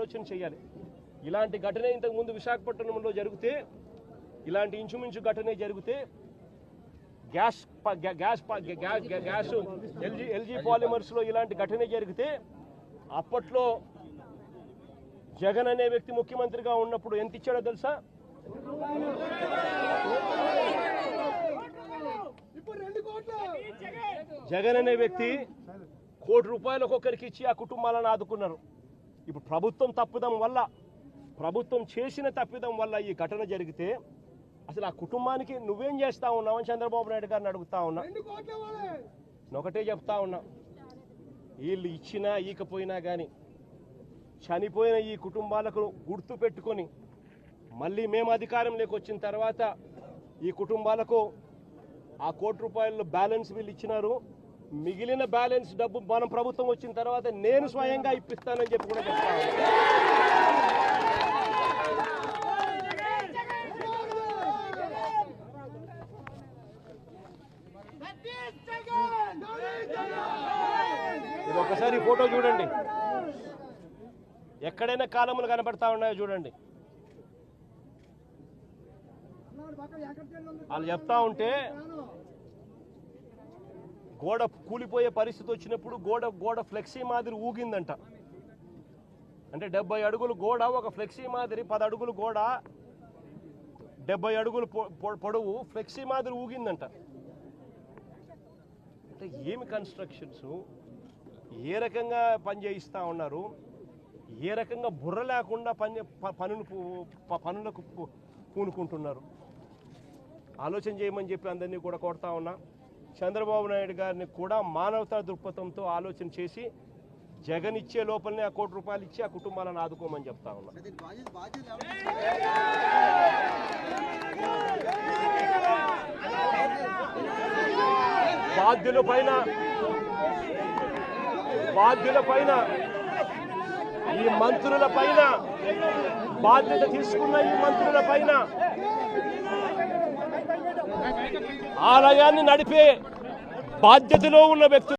ఆలోచన చేయాలి. ఇలాంటి ఘటన ఇంతకుముందు విశాఖపట్నంలో జరిగితే, ఇలాంటి ఇంచుమించు ఘటనే జరిగితే గ్యాస్ ఎల్జీ పాలిమర్స్లో ఇలాంటి ఘటనే జరిగితే అప్పట్లో జగన్ అనే వ్యక్తి ముఖ్యమంత్రిగా ఉన్నప్పుడు ఎంత ఇచ్చాడో తెలుసా? జగన్ అనే వ్యక్తి ₹1 కోటి ఒక్కొక్కరికి ఇచ్చి ఆ కుటుంబాలను ఆదుకున్నారు. ఇప్పుడు ప్రభుత్వం చేసిన తప్పిదం వల్ల ఈ ఘటన జరిగితే అసలు ఆ కుటుంబానికి నువ్వేం చేస్తా ఉన్నావని చంద్రబాబు నాయుడు గారిని అడుగుతా ఉన్నా. ఒకటే చెప్తా ఉన్నా, వీళ్ళు ఇచ్చినా ఈకపోయినా కానీ చనిపోయిన ఈ కుటుంబాలకు గుర్తు పెట్టుకొని మళ్ళీ మేము అధికారంలోకి వచ్చిన తర్వాత ఈ కుటుంబాలకు ఆ ₹1 కోటి బ్యాలెన్స్ వీళ్ళు ఇచ్చినారు. మిగిలిన బ్యాలెన్స్ డబ్బు మనం ప్రభుత్వం వచ్చిన తర్వాత నేను స్వయంగా ఇప్పిస్తానని చెప్పి కూడా చెప్తాను. ఇది ఒకసారి ఫోటో చూడండి, ఎక్కడైనా కాలములు కనబడతా ఉన్నాయో చూడండి. వాళ్ళు చెప్తా ఉంటే గోడ కూలిపోయే పరిస్థితి వచ్చినప్పుడు గోడ ఫ్లెక్సీ మాదిరి ఊగిందంట. అంటే 70 అడుగులు గోడ, ఒక ఫ్లెక్సీ మాదిరి 10 అడుగులు గోడ, 70 అడుగులు పొడవు ఫ్లెక్సీ మాదిరి ఊగిందంట. అంటే ఏమి కన్స్ట్రక్షన్స్, ఏ రకంగా పని చేయిస్తూ ఉన్నారు, ఏ రకంగా బుర్ర లేకుండా పనులకు పూనుకుంటున్నారు. ఆలోచన చేయమని చెప్పి అందరినీ కూడా కోరుతా ఉన్నా. చంద్రబాబు నాయుడు గారిని కూడా మానవతా దృక్పథంతో ఆలోచన చేసి జగన్ ఇచ్చే లోపలనే ఆ ₹1 కోటి ఇచ్చి ఆ కుటుంబాలను ఆదుకోమని చెప్తా ఉన్నా. బాధ్యుల పైన ఈ మంత్రుల పైన, బాధ్యత తీసుకున్న ఈ మంత్రుల పైన, ఆలయాన్ని నడిపే బాధ్యతలో ఉన్న వ్యక్తులు